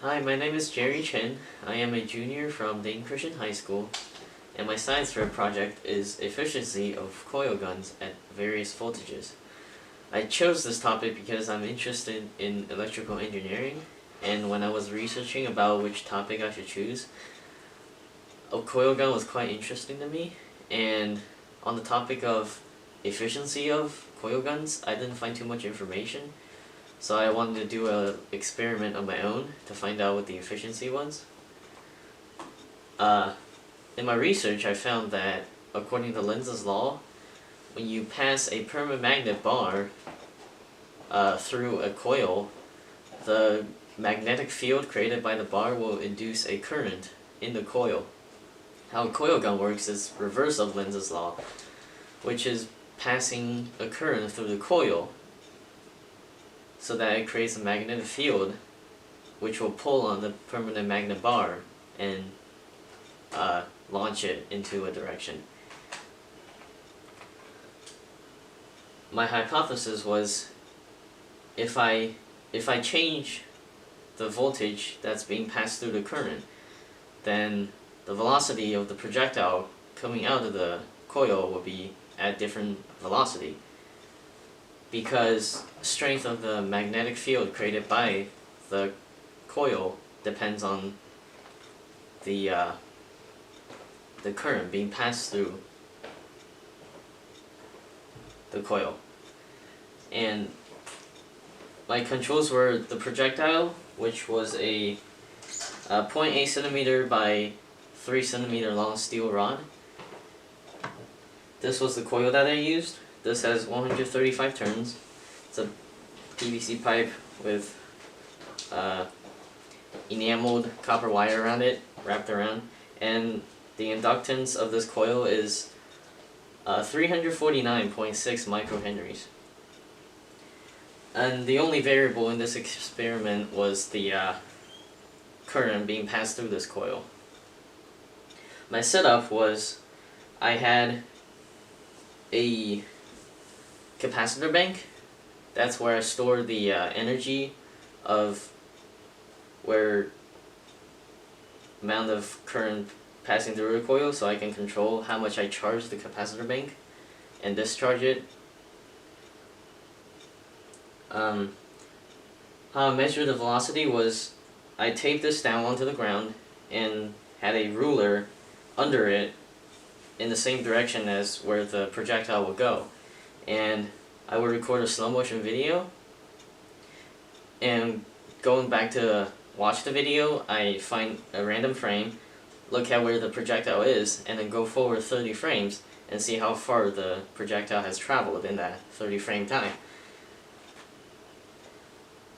Hi, my name is Chen. I am a junior from Dane Christian High School, and my science fair project is efficiency of coil guns at various voltages. I chose this topic because I'm interested in electrical engineering, and when I was researching about which topic I should choose, a coil gun was quite interesting to me, and on the topic of efficiency of coil guns, I didn't find too much information. So I wanted to do an experiment on my own to find out what the efficiency was. In my research, I found that according to Lenz's law, when you pass a permanent magnet bar through a coil, the magnetic field created by the bar will induce a current in the coil. How a coil gun works is reverse of Lenz's law, which is passing a current through the coil so that it creates a magnetic field which will pull on the permanent magnet bar and launch it into a direction. My hypothesis was if I change the voltage that's being passed through the current, then the velocity of the projectile coming out of the coil will be at different velocity, because strength of the magnetic field created by the coil depends on the current being passed through the coil. And my controls were the projectile, which was a 0.8 centimeter by 3 centimeter long steel rod. This was the coil that I used. This has 135 turns. It's a PVC pipe with enameled copper wire around it, wrapped around, and the inductance of this coil is 349.6 microhenries. And the only variable in this experiment was the current being passed through this coil. My setup was I had a capacitor bank. That's where I store the energy of where amount of current passing through the coil, so I can control how much I charge the capacitor bank and discharge it. How I measured the velocity was I taped this down onto the ground and had a ruler under it in the same direction as where the projectile will go, and I would record a slow motion video, and going back to watch the video, I find a random frame, look at where the projectile is, and then go forward 30 frames and see how far the projectile has traveled in that 30 frame time.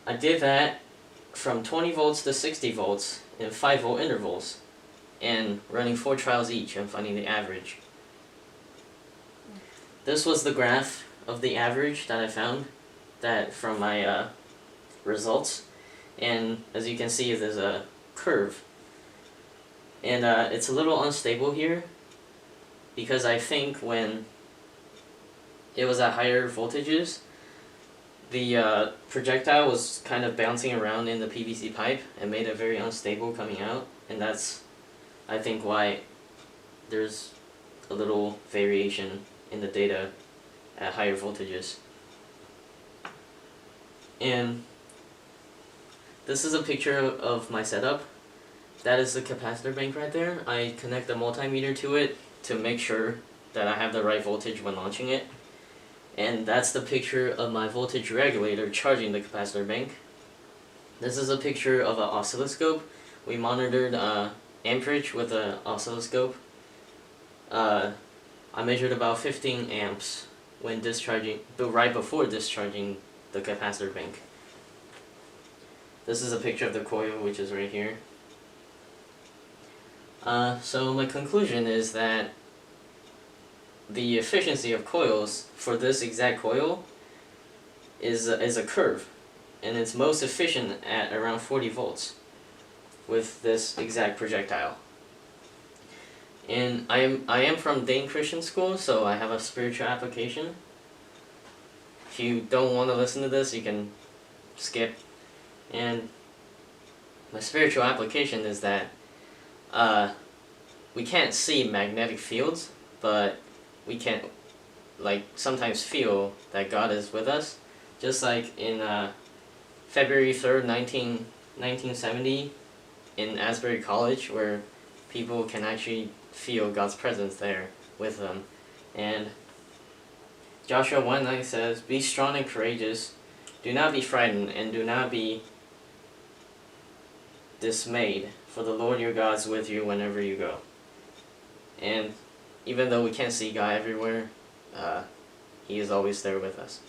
I did that from 20 volts to 60 volts in 5 volt intervals, and running 4 trials each and finding the average. This was the graph of the average that I found from my results, and as you can see, there's a curve, and it's a little unstable here because I think when it was at higher voltages, the projectile was kind of bouncing around in the PVC pipe and made it very unstable coming out, and that's, I think, why there's a little variation in the data at higher voltages. And this is a picture of my setup. That is the capacitor bank right there. I connect a multimeter to it to make sure that I have the right voltage when launching it. And that's the picture of my voltage regulator charging the capacitor bank. This is a picture of an oscilloscope. We monitored amperage with an oscilloscope. I measured about 15 amps when discharging, but right before discharging the capacitor bank. This is a picture of the coil, which is right here. So my conclusion is that the efficiency of coils for this exact coil is a curve, and it's most efficient at around 40 volts with this exact projectile. And I am from Dane Christian School, so I have a spiritual application. If you don't want to listen to this, you can skip. And my spiritual application is that we can't see magnetic fields, but we can sometimes feel that God is with us. Just like in February 3rd, 1970 in Asbury College, where people can actually feel God's presence there with them. And Joshua 1:9 says, "Be strong and courageous. Do not be frightened, and do not be dismayed, for the Lord your God is with you whenever you go." And even though we can't see God everywhere, He is always there with us.